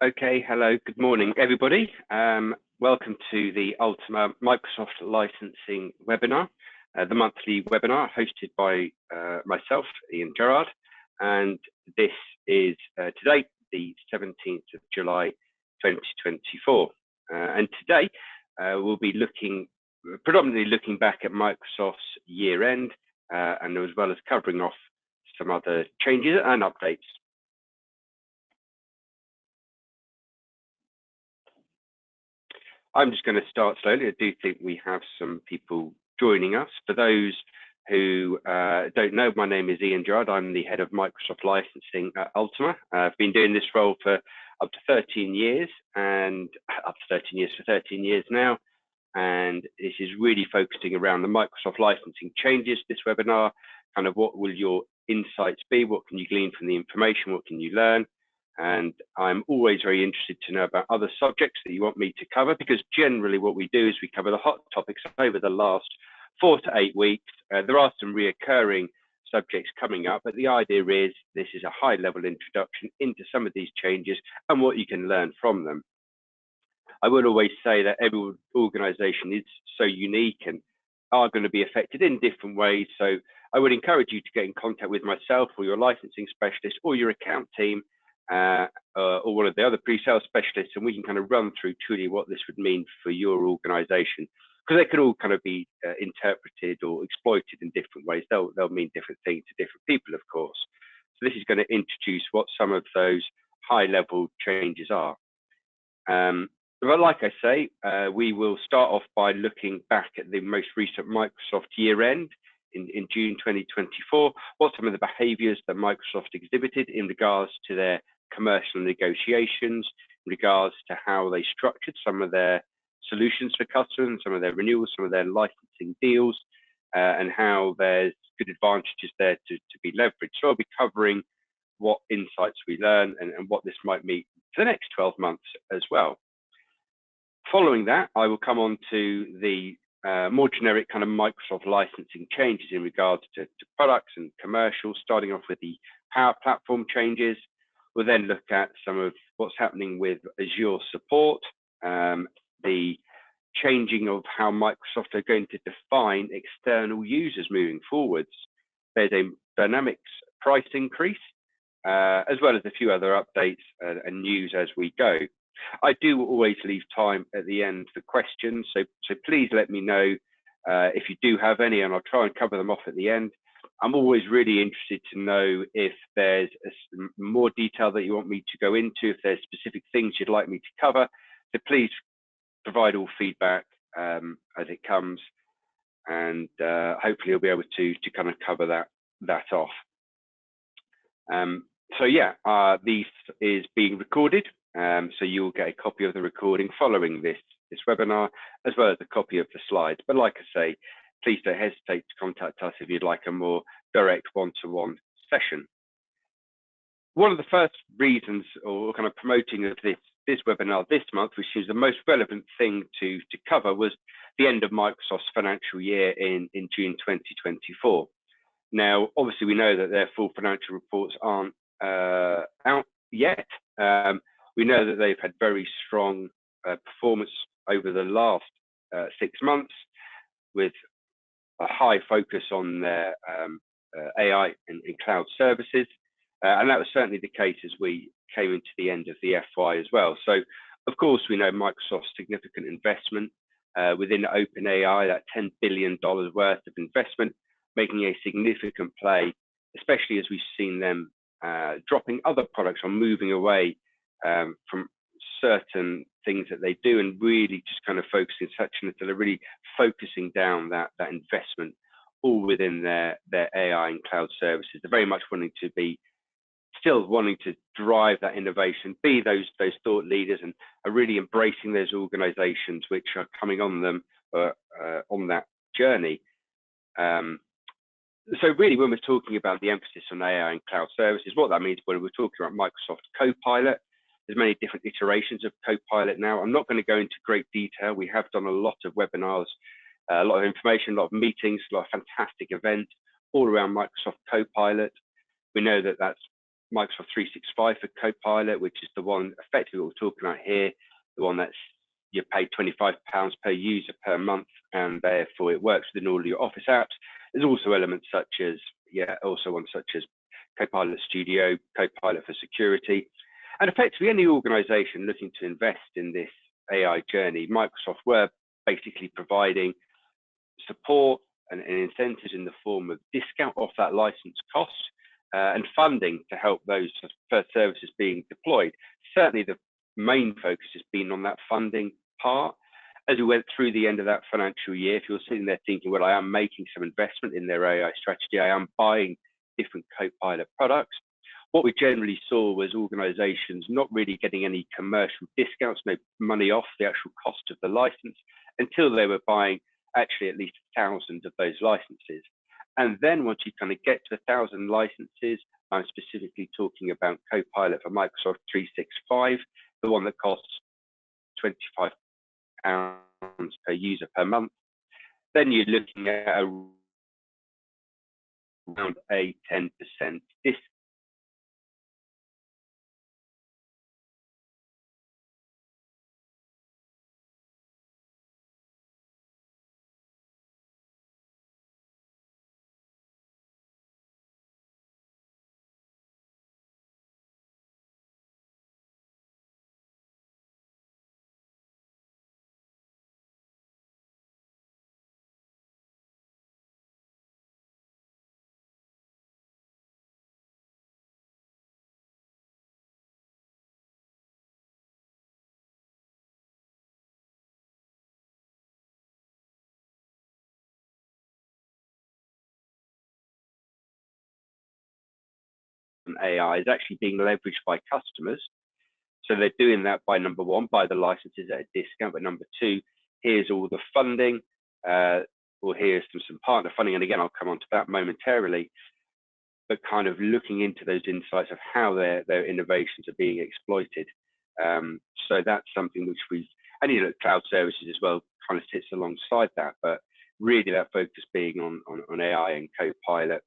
Okay, hello, good morning, everybody. Welcome to the Ultima Microsoft Licensing webinar, the monthly webinar hosted by myself, Ian Gerard, and this is today, the 17th of July, 2024. And today, we'll be predominantly looking back at Microsoft's year end, and as well as covering off some other changes and updates. I'm just going to start slowly. I do think we have some people joining us. For those who don't know, my name is Ian Gerard. I'm the head of Microsoft Licensing at Ultima. I've been doing this role for up to 13 years and up to 13 years for 13 years now. And this is really focusing around the Microsoft licensing changes, this webinar, kind of what will your insights be? What can you glean from the information? What can you learn? And I'm always very interested to know about other subjects that you want me to cover, because generally what we do is we cover the hot topics over the last 4 to 8 weeks. There are some reoccurring subjects coming up, but the idea is this is a high level introduction into some of these changes and what you can learn from them. I will always say that every organization is so unique and are going to be affected in different ways. So I would encourage you to get in contact with myself or your licensing specialist or your account team, or one of the other pre-sales specialists, and we can kind of run through truly what this would mean for your organization, because they could all kind of be interpreted or exploited in different ways. They'll mean different things to different people, of course. So this is going to introduce what some of those high level changes are. But like I say, we will start off by looking back at the most recent Microsoft year end in June 2024, what some of the behaviors that Microsoft exhibited in regards to their commercial negotiations, in regards to how they structured some of their solutions for customers, some of their renewals, some of their licensing deals, and how there's good advantages there to be leveraged. So I'll be covering what insights we learn and what this might mean for the next 12 months as well. Following that, I will come on to the more generic kind of Microsoft licensing changes in regards to products and commercials, starting off with the Power Platform changes. We'll then look at some of what's happening with Azure support, the changing of how Microsoft are going to define external users moving forwards. There's a Dynamics price increase, as well as a few other updates and news as we go. I do always leave time at the end for questions, so please let me know if you do have any, and I'll try and cover them off at the end. I'm always really interested to know if there's more detail that you want me to go into, if there's specific things you'd like me to cover. So please provide all feedback as it comes, and hopefully you'll be able to kind of cover that off. So yeah, this is being recorded, so you'll get a copy of the recording following this webinar, as well as a copy of the slides. But like I say, please don't hesitate to contact us if you'd like a more direct one-to-one session. One of the first reasons, or kind of promoting of this webinar this month, which is the most relevant thing to cover, was the end of Microsoft's financial year in June 2024. Now, obviously, we know that their full financial reports aren't out yet. We know that they've had very strong performance over the last 6 months, with a high focus on their AI and cloud services. And that was certainly the case as we came into the end of the FY as well. So, of course, we know Microsoft's significant investment within OpenAI, that $10 billion worth of investment, making a significant play, especially as we've seen them dropping other products or moving away from certain things that they do, and really just kind of focusing section until they're really focusing down that investment all within their AI and cloud services. They're very much still wanting to drive that innovation, be those thought leaders, and are really embracing those organizations which are coming on them on that journey. So really, when we're talking about the emphasis on AI and cloud services, what that means when we're talking about Microsoft Copilot, there's many different iterations of Copilot now. I'm not going to go into great detail. We have done a lot of webinars, a lot of information, a lot of meetings, a lot of fantastic events all around Microsoft Copilot. We know that that's Microsoft 365 for Copilot, which is the one effectively what we're talking about here, the one that's you pay £25 per user per month, and therefore it works within all your Office apps. There's also elements such as, ones such as Copilot Studio, Copilot for security, and effectively any organization looking to invest in this AI journey, Microsoft were basically providing support and incentives in the form of discount off that license cost and funding to help those first services being deployed. Certainly the main focus has been on that funding part. As we went through the end of that financial year, if you're sitting there thinking, well, I am making some investment in their AI strategy, I am buying different Copilot products, what we generally saw was organizations not really getting any commercial discounts, no money off the actual cost of the license until they were buying actually at least 1,000 of those licenses. And then once you kind of get to 1,000 licenses, I'm specifically talking about Copilot for Microsoft 365, the one that costs £25 per user per month. Then you're looking at around a 10% discount. AI is actually being leveraged by customers. So they're doing that by, number one, by the licenses at a discount, but number two, here's all the funding, or here's some partner funding. And again, I'll come on to that momentarily, but kind of looking into those insights of how their innovations are being exploited. So that's something which and cloud services as well kind of sits alongside that, but really that focus being on AI and Copilot,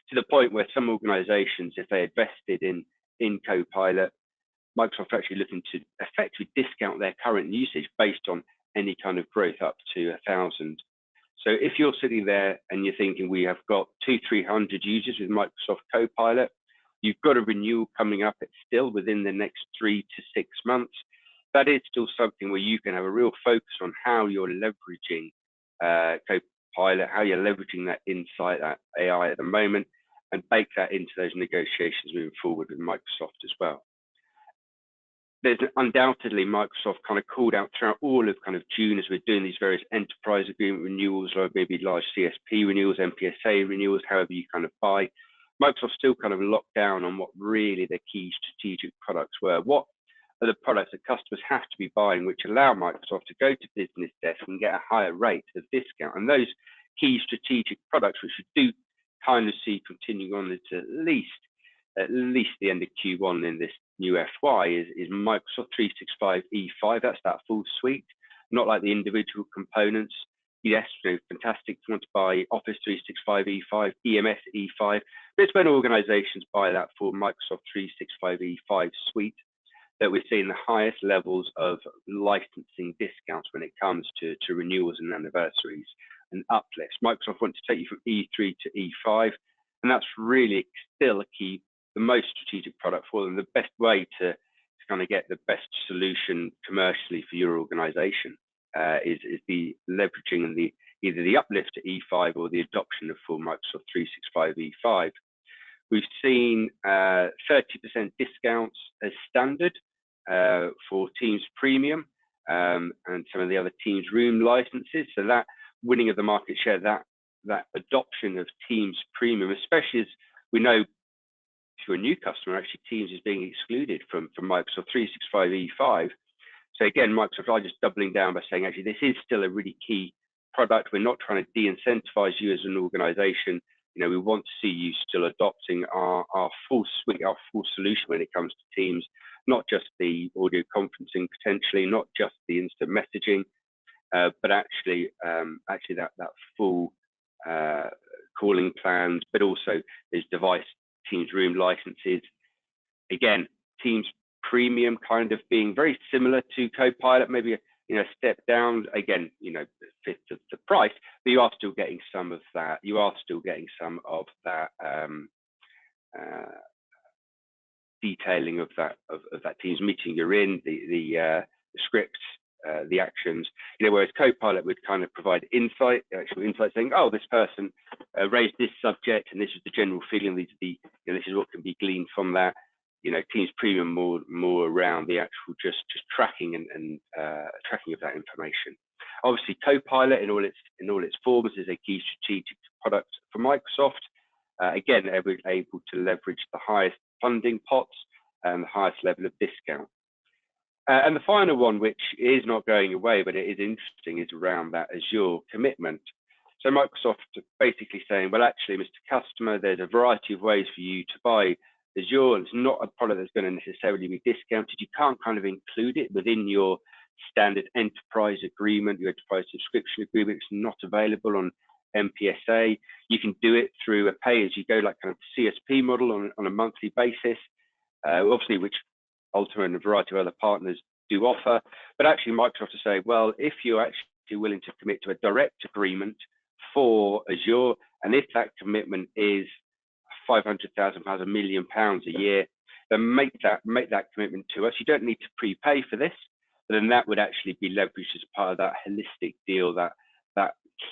to the point where some organizations, if they invested in Copilot, Microsoft are actually looking to effectively discount their current usage based on any kind of growth up to 1,000. So if you're sitting there and you're thinking we have got 200-300 users with Microsoft Copilot, you've got a renewal coming up, it's still within the next 3 to 6 months. That is still something where you can have a real focus on how you're leveraging Copilot, how you're leveraging that insight, that AI at the moment, and bake that into those negotiations moving forward with Microsoft as well. There's undoubtedly Microsoft kind of called out throughout all of kind of June as we're doing these various enterprise agreement renewals, or maybe large CSP renewals, MPSA renewals, however you kind of buy. Microsoft still kind of locked down on what really the key strategic products were. What are the products that customers have to be buying, which allow Microsoft to go to business desk and get a higher rate of discount? And those key strategic products, which we do kind of see continuing on into at least the end of Q1 in this new FY, is Microsoft 365 E5. That's that full suite, not like the individual components. Yes, fantastic to want to buy Office 365 E5, EMS E5. But it's when organizations buy that full Microsoft 365 E5 suite that we're seeing the highest levels of licensing discounts when it comes to renewals and anniversaries and uplifts. Microsoft wants to take you from E3 to E5, and that's really still the most strategic product for them, the best way to kind of get the best solution commercially for your organization is the leveraging and either the uplift to E5 or the adoption of full Microsoft 365 E5. We've seen 30% discounts as standard for Teams Premium and some of the other Teams Room licenses. So that winning of the market share, that adoption of Teams Premium, especially as we know, if you're a new customer, actually Teams is being excluded from Microsoft 365 E5. So again, Microsoft are just doubling down by saying, actually, this is still a really key product. We're not trying to de-incentivize you as an organization. We want to see you still adopting our full suite, our full solution when it comes to Teams, not just the audio conferencing potentially, not just the instant messaging, but actually that full calling plans, but also there's device Teams Room licenses. Again, Teams Premium kind of being very similar to Copilot, maybe a step down. Again, fifth of the price, but you are still getting some of that. You are still getting some of that detailing of that Teams meeting you're in, the scripts, the actions. Whereas Copilot would kind of provide actual insight, saying, "Oh, this person raised this subject, and this is the general feeling. These are this is what can be gleaned from that." Teams Premium more around the actual just tracking and tracking of that information. Obviously, Copilot in all its forms is a key strategic product for Microsoft. Again, able to leverage the highest funding pots and the highest level of discount. And the final one, which is not going away, but it is interesting, is around that Azure commitment. So Microsoft basically saying, well, actually, Mr. Customer, there's a variety of ways for you to buy Azure, and it's not a product that's going to necessarily be discounted. You can't kind of include it within your standard enterprise agreement, your enterprise subscription agreement. It's not available on MPSA. You can do it through a pay-as-you-go, like kind of CSP model on a monthly basis, obviously, which Ultima and a variety of other partners do offer. But actually, Microsoft is saying, well, if you're actually willing to commit to a direct agreement for Azure, and if that commitment is £500,000, £1 million a year, then make that commitment to us. You don't need to prepay for this, but then that would actually be leveraged as part of that holistic deal, that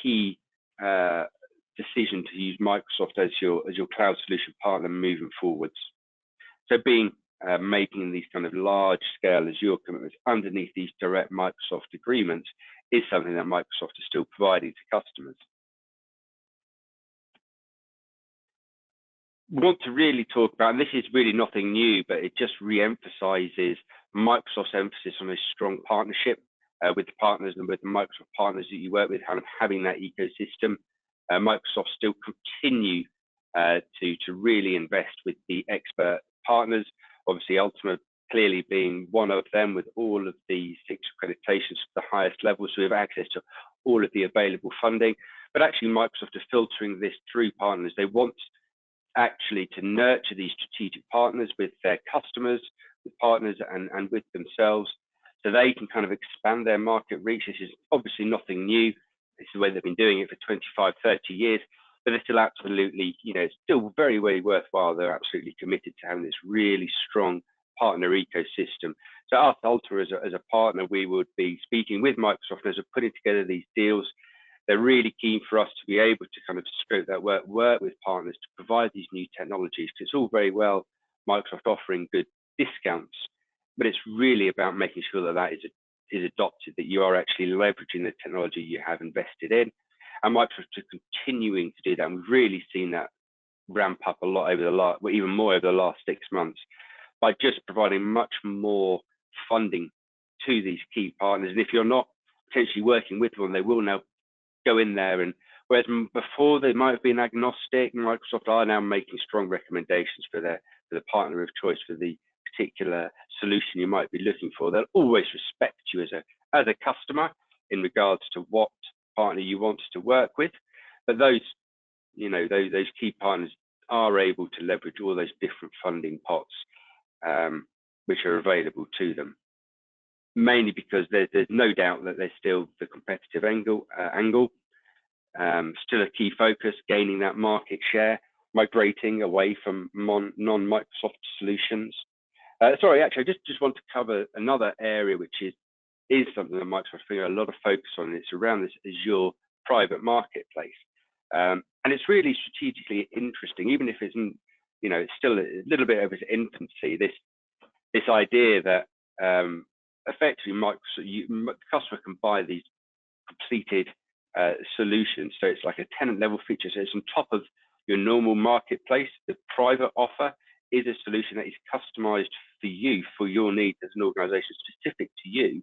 key decision to use Microsoft as your cloud solution partner moving forwards. So making these kind of large scale Azure commitments underneath these direct Microsoft agreements is something that Microsoft is still providing to customers. We want to really talk about, and this is really nothing new, but it just re-emphasizes Microsoft's emphasis on a strong partnership with the partners and with the Microsoft partners that you work with, kind of having that ecosystem. Microsoft still continue to really invest with the expert partners. Obviously, Ultima clearly being one of them, with all of the 6 accreditations to the highest level, so we have access to all of the available funding. But actually, Microsoft is filtering this through partners. They want actually to nurture these strategic partners with their customers, with partners, and with themselves, so they can kind of expand their market reach. This is obviously nothing new. This is the way they've been doing it for 25, 30 years, but they're still absolutely, still very, very worthwhile. They're absolutely committed to having this really strong partner ecosystem. So us, Ultima, as a partner, we would be speaking with Microsoft as we're putting together these deals. They're really keen for us to be able to kind of scope that work with partners to provide these new technologies, because it's all very well Microsoft offering good discounts, but it's really about making sure that is adopted, that you are actually leveraging the technology you have invested in. And Microsoft is continuing to do that. And we've really seen that ramp up a lot even more over the last 6 months, by just providing much more funding to these key partners. And if you're not potentially working with one, they will now go in there, and whereas before they might have been agnostic, Microsoft are now making strong recommendations for the partner of choice for the particular solution you might be looking for. They'll always respect you as a customer in regards to what partner you want to work with, but those key partners are able to leverage all those different funding pots which are available to them, mainly because there's no doubt that there's still the competitive angle, still a key focus, gaining that market share, migrating away from non-Microsoft solutions. Sorry, actually, I just want to cover another area which is something that Microsoft putting a lot of focus on, and it's around this Azure private marketplace. And it's really strategically interesting, even if it's still a little bit of its infancy, this idea that effectively the customer can buy these completed solutions. So it's like a tenant level feature. So it's on top of your normal marketplace. The private offer is a solution that is customized for you, for your needs as an organization, specific to you,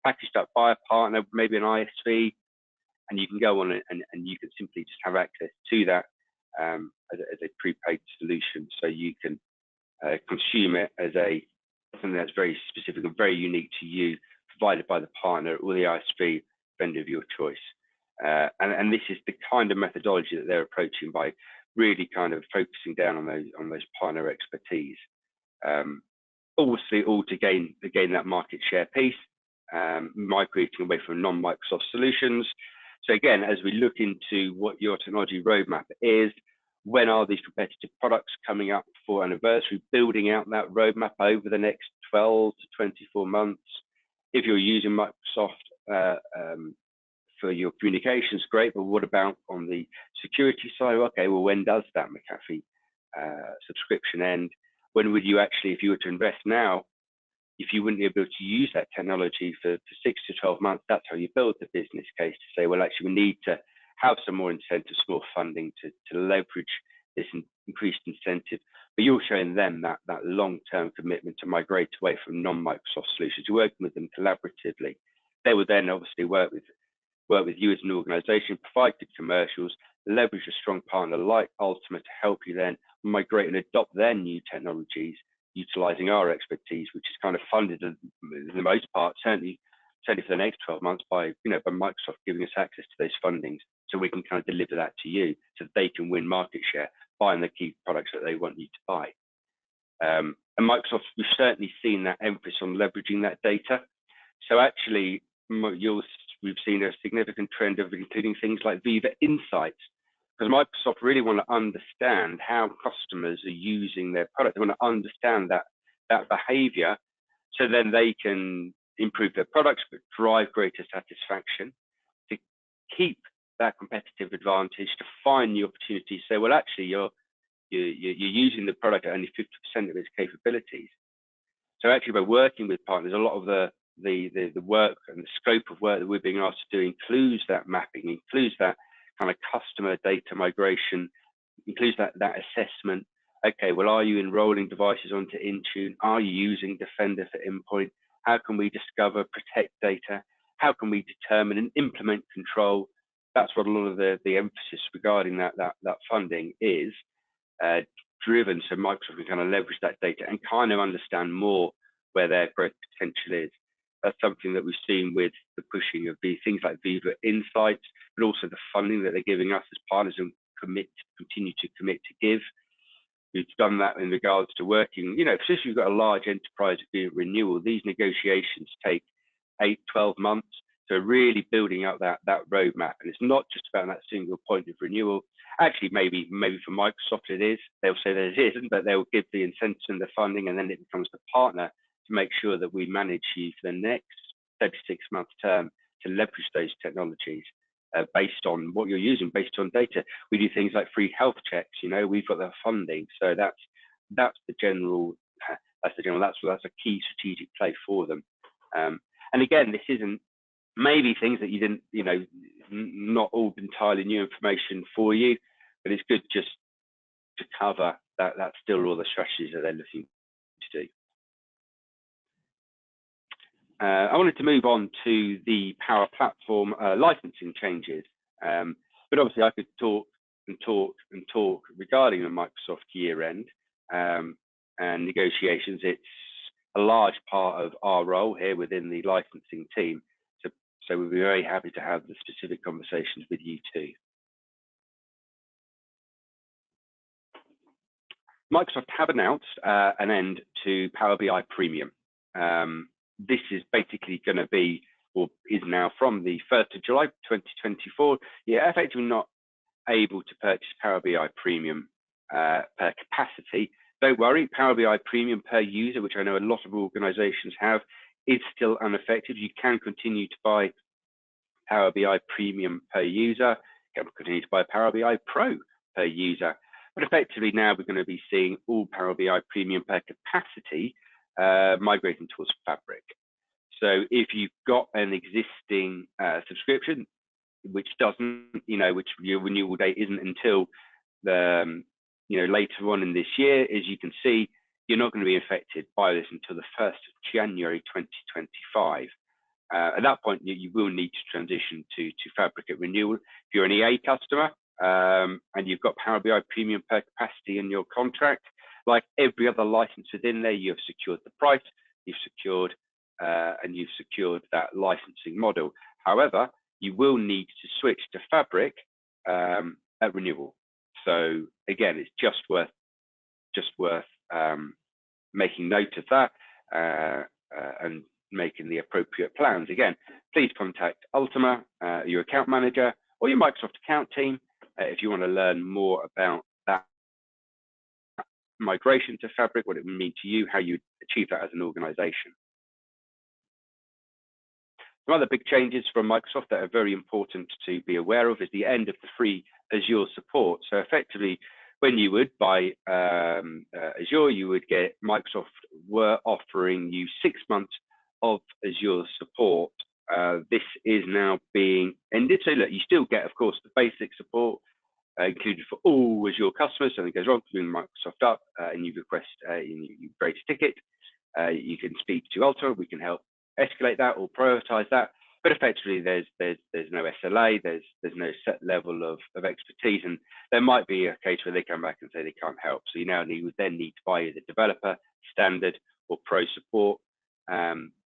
packaged up by a partner, maybe an ISV, and you can go on and you can simply just have access to that as a prepaid solution. So you can consume it as something that's very specific and very unique to you, provided by the partner or the ISV vendor of your choice. And this is the kind of methodology that they're approaching, by really kind of focusing down on those partner expertise. Obviously, all to gain that market share piece, migrating away from non-Microsoft solutions. So again, as we look into what your technology roadmap is, when are these competitive products coming up for anniversary, building out that roadmap over the next 12 to 24 months. If you're using Microsoft for your communications, great, but what about on the security side? Okay, well, when does that McAfee subscription end? When would you actually, if you were to invest now, if you wouldn't be able to use that technology for 6 to 12 months, that's how you build the business case to say, well, actually, we need to have some more incentives, more funding to leverage this increased incentive. But you're showing them that long-term commitment to migrate away from non-Microsoft solutions, working with them collaboratively. They would then obviously work with you as an organization, provide good commercials, leverage a strong partner like Ultima to help you then migrate and adopt their new technologies, utilizing our expertise, which is kind of funded in the most part, certainly for the next 12 months by Microsoft giving us access to those fundings, so we can kind of deliver that to you so that they can win market share buying the key products that they want you to buy. And Microsoft, we've certainly seen that emphasis on leveraging that data. So actually, we've seen a significant trend of including things like Viva Insights, because Microsoft really want to understand how customers are using their product. They want to understand that behavior, so then they can improve their products, but drive greater satisfaction, to keep that competitive advantage, to find the opportunity to say, well, actually, you're using the product at only 50% of its capabilities. So actually, by working with partners, a lot of the work and the scope of work that we're being asked to do includes that mapping, includes that kind of customer data migration, includes that assessment. Okay, well, are you enrolling devices onto Intune? Are you using Defender for endpoint? How can we discover, protect data? How can we determine and implement control? That's what a lot of the emphasis regarding that funding is driven, so Microsoft can kind of leverage that data and kind of understand more where their growth potential is. That's something that we've seen with the pushing of things like Viva Insights, but also the funding that they're giving us as partners and continue to commit to give. We've done that in regards to working, especially if you've got a large enterprise renewal, these negotiations take 8-12 months. So really building up that roadmap. And it's not just about that single point of renewal. Actually, maybe for Microsoft it is. They'll say that it isn't, but they'll give the incentives and the funding, and then it becomes the partner to make sure that we manage you for the next 36-month term to leverage those technologies based on what you're using, based on data. We do things like free health checks. We've got the funding, so that's a key strategic play for them. And again, this isn't maybe things that you didn't, not all entirely new information for you, but it's good just to cover that. That's still all the strategies that they're looking to do. I wanted to move on to the Power Platform licensing changes, but obviously I could talk regarding the Microsoft year end and negotiations. It's a large part of our role here within the licensing team, so we'll be very happy to have the specific conversations with you too. Microsoft have announced an end to Power BI Premium. This is basically going to be, or is now from the 1st of July 2024. You're effectively not able to purchase Power BI Premium per capacity. Don't worry, Power BI Premium per user, which I know a lot of organizations have, is still unaffected. You can continue to buy Power BI Premium per user. You can continue to buy Power BI Pro per user. But effectively now we're going to be seeing all Power BI Premium per capacity migrating towards Fabric. So if you've got an existing subscription, which doesn't, which your renewal date isn't until the, later on in this year, as you can see, you're not going to be affected by this until the 1st of January 2025. At that point, you will need to transition to Fabric at renewal. If you're an EA customer and you've got Power BI Premium per capacity in your contract, like every other license within there, you have secured the price, you've secured that licensing model. However, you will need to switch to Fabric at renewal. So again, it's just worth making note of that and making the appropriate plans. Again, please contact Ultima, your account manager, or your Microsoft account team if you want to learn more about that migration to Fabric, what it would mean to you, how you achieve that as an organization. Some other big changes from Microsoft that are very important to be aware of is the end of the free Azure support. So effectively, when you would buy Azure, you would get Microsoft were offering you 6 months of Azure support. This is now being ended. So look, you still get, of course, the basic support included for all Azure customers. Something goes wrong, bring Microsoft up and you request, you create a ticket. You can speak to Ultima. We can help escalate that or prioritize that. But effectively, there's no SLA, there's no set level of expertise, and there might be a case where they come back and say they can't help. So you now would then need to buy either developer, standard, or pro support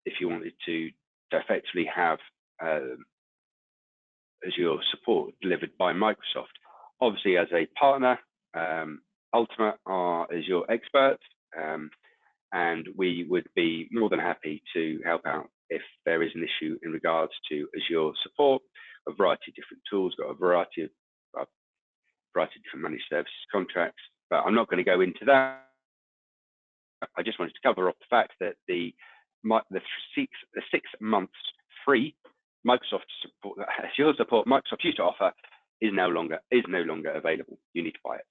if you wanted to effectively have Azure support delivered by Microsoft. Obviously, as a partner, Ultima are Azure experts, and we would be more than happy to help out if there is an issue in regards to Azure support. A variety of different tools, got a variety of different managed services contracts, but I'm not going to go into that. I just wanted to cover off the fact that the 6 months free Microsoft support, Azure support Microsoft used to offer, is no longer available. You need to buy it.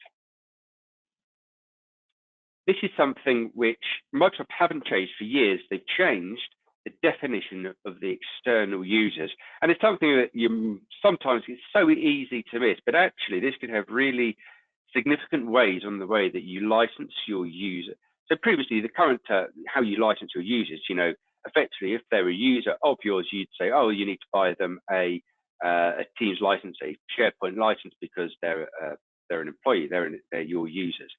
This is something which Microsoft haven't changed for years. They've changed the definition of the external users. And it's something that sometimes it's so easy to miss, but actually this could have really significant ways on the way that you license your user. So previously, the current, how you license your users, effectively, if they're a user of yours, you'd say, oh, you need to buy them a Teams license, a SharePoint license, because they're an employee, they're your users.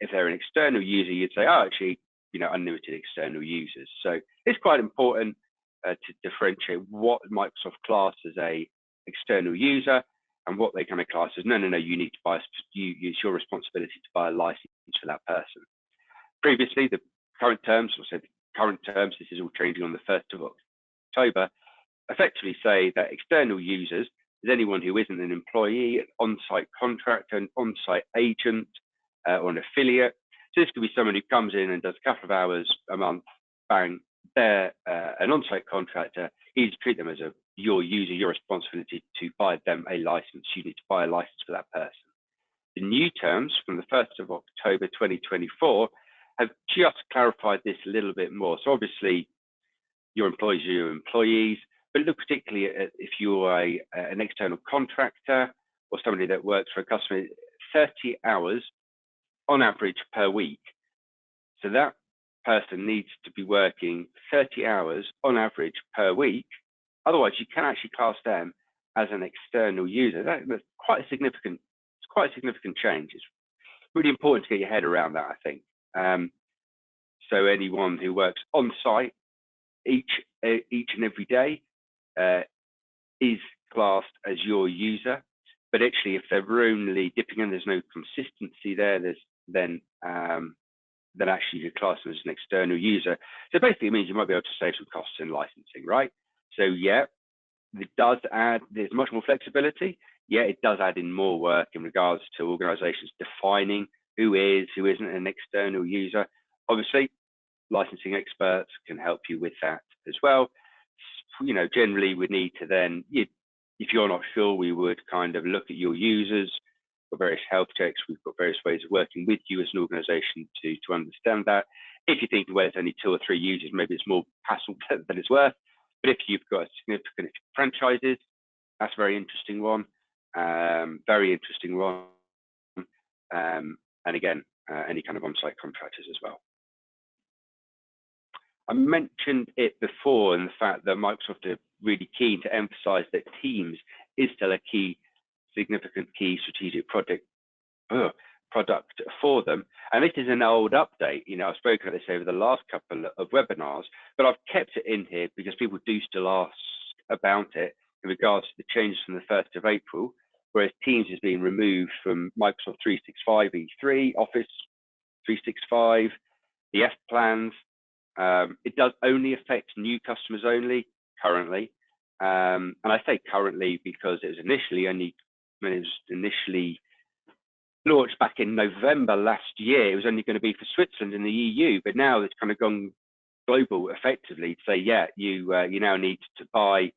If they're an external user, you'd say, oh, actually, unlimited external users. So it's quite important to differentiate what Microsoft class as a external user and what they kind of class as, no, you need to buy, it's your responsibility to buy a license for that person. Previously, the current terms, this is all changing on the 1st of October, effectively say that external users is anyone who isn't an employee, an on-site contractor, an on-site agent, or an affiliate. So this could be someone who comes in and does a couple of hours a month, bang, they're an on-site contractor. You need to treat them as your user, your responsibility to buy them a license. You need to buy a license for that person. The new terms from the 1st of October 2024 have just clarified this a little bit more. So obviously, your employees are your employees, but look particularly at if you're an external contractor or somebody that works for a customer, 30 hours on average per week. So that person needs to be working 30 hours on average per week. Otherwise, you can actually class them as an external user. That's quite a significant change. It's really important to get your head around that, I think. So anyone who works on site each and every day is classed as your user. But actually, if they're only dipping in, there's no consistency there, then actually you're classed as an external user. So basically, it means you might be able to save some costs in licensing, right? So yeah, it does add, there's much more flexibility. Yeah, it does add in more work in regards to organizations defining who isn't an external user. Obviously, licensing experts can help you with that as well. Generally we need to then, if you're not sure, we would kind of look at your users for various health checks. We've got various ways of working with you as an organization to understand that. If you think, well, it's only 2 or 3 users, maybe it's more hassle than it's worth. But if you've got significant franchises, that's a very interesting one. And again, any kind of on-site contractors as well. I mentioned it before, and the fact that Microsoft are really keen to emphasize that Teams is still a significant key strategic product for them. And this is an old update. I've spoken about this over the last couple of webinars, but I've kept it in here because people do still ask about it in regards to the changes from the 1st of April, whereas Teams is being removed from Microsoft 365 E3, Office 365, The F plans, it does only affect new customers only currently. And I say currently because it was initially launched back in November last year. It was only going to be for Switzerland and the EU, but now it's kind of gone global effectively to say, yeah, you now need to buy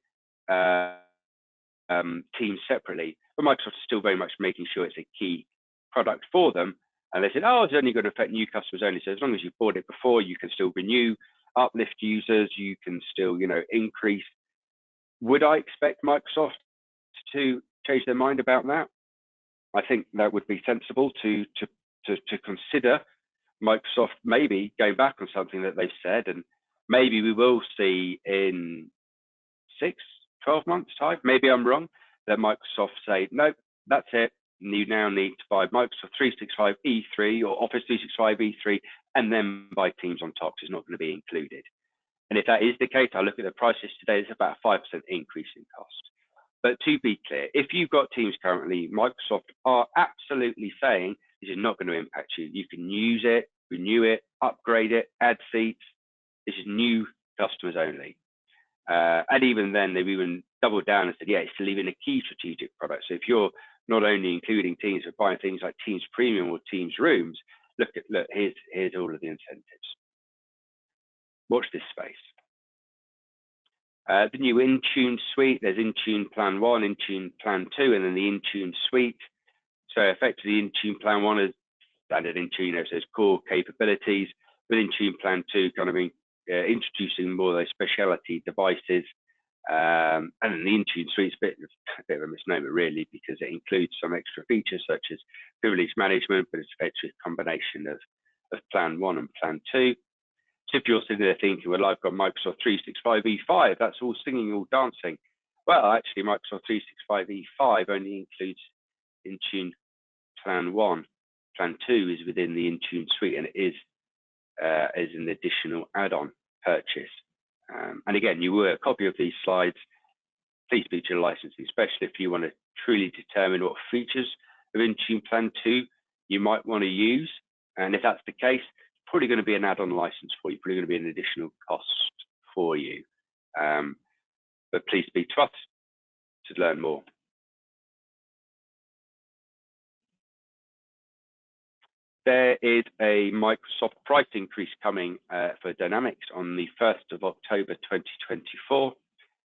Teams separately. But Microsoft is still very much making sure it's a key product for them. And they said, oh, it's only going to affect new customers only. So as long as you bought it before, you can still renew, uplift users, you can still, increase. Would I expect Microsoft to change their mind about that? I think that would be sensible to consider Microsoft maybe going back on something that they've said, and maybe we will see in 6-12 months time, maybe I'm wrong, that Microsoft say, nope, that's it. You now need to buy Microsoft 365 E3 or Office 365 E3 and then buy Teams on top, because it's not going to be included. And if that is the case, I look at the prices today, it's about a 5% increase in cost. But to be clear, if you've got Teams currently, Microsoft are absolutely saying this is not going to impact you. You can use it, renew it, upgrade it, add seats. This is new customers only. And even then, they've even doubled down and said, yeah, it's still even a key strategic product. So if you're not only including Teams, but buying things like Teams Premium or Teams Rooms, look, here's all of the incentives. Watch this space. The new Intune suite, there's Intune Plan 1, Intune Plan 2, and then the Intune suite. So effectively, Intune Plan 1 is standard Intune, so it's core capabilities. With Intune Plan 2, kind of introducing more of those specialty devices. And then the Intune suite is a bit of a misnomer, really, because it includes some extra features such as privilege management, but it's effectively a combination of Plan 1 and Plan 2. So if you're sitting there thinking, well, I've got Microsoft 365 E5, that's all singing, all dancing. Well, actually, Microsoft 365 E5 only includes Intune Plan 1. Plan 2 is within the Intune suite, and it is an additional add-on purchase. And again, you were a copy of these slides. Please speak to your licensing specialist if you want to truly determine what features of Intune Plan 2 you might want to use. And if that's the case, probably going to be an add-on license for you, probably going to be an additional cost for you. But please speak to us to learn more. There is a Microsoft price increase coming for Dynamics on the 1st of October 2024.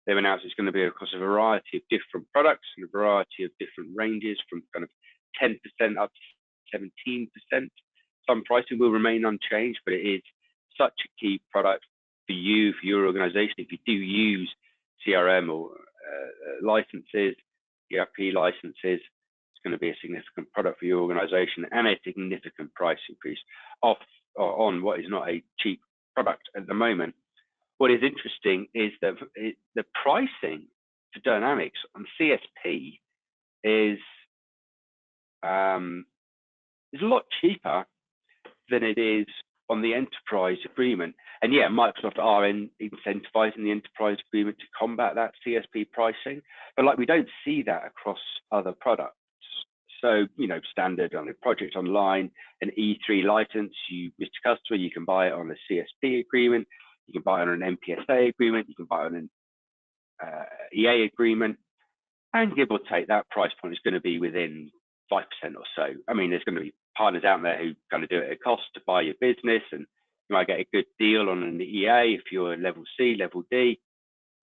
They've announced it's going to be across a variety of different products and a variety of different ranges from kind of 10% up to 17%. Some pricing will remain unchanged, but it is such a key product for you, for your organization. If you do use CRM or licenses, ERP licenses, it's going to be a significant product for your organization and a significant price increase on what is not a cheap product at the moment. What is interesting is that the pricing for Dynamics on CSP is a lot cheaper than it is on the enterprise agreement. And yeah, Microsoft are incentivizing the enterprise agreement to combat that CSP pricing, but like we don't see that across other products. So, standard on a project online, an E3 license, Mr. Customer, you can buy it on a CSP agreement, you can buy it on an MPSA agreement, you can buy it on an EA agreement, and give or take, that price point is going to be within 5% or so. I mean, there's going to be partners out there who kind of do it at cost to buy your business, and you might get a good deal on an EA if you're level C, level D.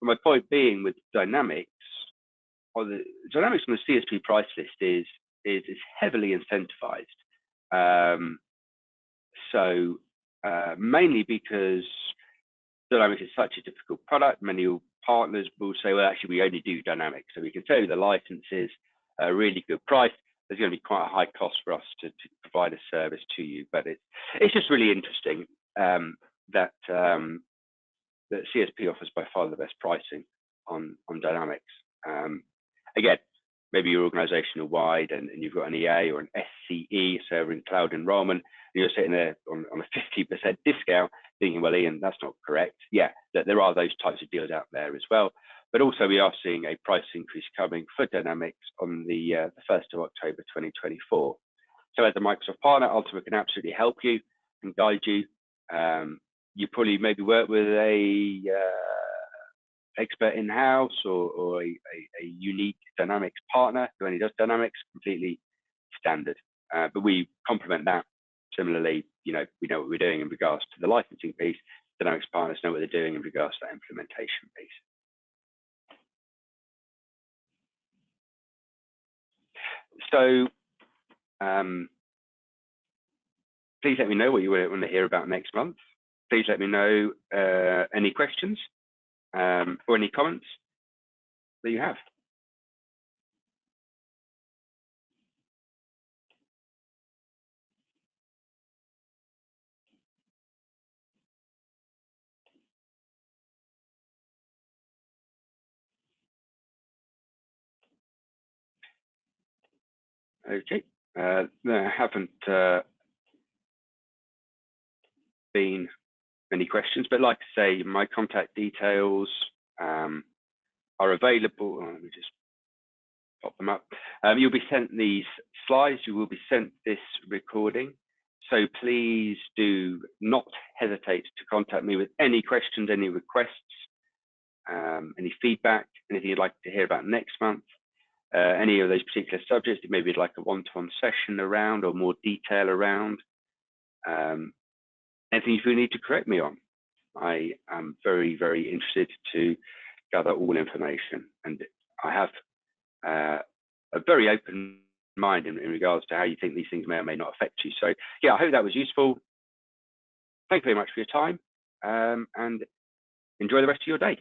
But my point being with Dynamics, or the Dynamics on the CSP price list is heavily incentivized. Mainly because Dynamics is such a difficult product, many partners will say, well, actually, we only do Dynamics. So we can tell you the license is a really good price. There's going to be quite a high cost for us to provide a service to you. But it's just really interesting that CSP offers by far the best pricing on Dynamics. Again, maybe your organization are wide and you've got an EA or an SCE, Server and Cloud Enrollment, and you're sitting there on a 50% discount thinking, well, Ian, that's not correct. Yeah, that there are those types of deals out there as well. But also we are seeing a price increase coming for Dynamics on the 1st of October 2024. So as a Microsoft partner, Ultima can absolutely help you and guide you You probably maybe work with a expert in-house or a unique Dynamics partner who only does Dynamics, completely standard. But we complement that. Similarly, we know what we're doing in regards to the licensing piece. Dynamics partners know what they're doing in regards to that implementation piece. So please let me know what you want to hear about next month. Please let me know any questions or any comments that you have. Okay, there haven't been many questions, but like I say, my contact details are available. Let me just pop them up. You'll be sent these slides, you will be sent this recording. So please do not hesitate to contact me with any questions, any requests, any feedback, anything you'd like to hear about next month. Any of those particular subjects, maybe you'd like a one-to-one session around or more detail around. Anything you need to correct me on. I am very, very interested to gather all information, and I have a very open mind in regards to how you think these things may or may not affect you. So yeah, I hope that was useful. Thank you very much for your time, and enjoy the rest of your day.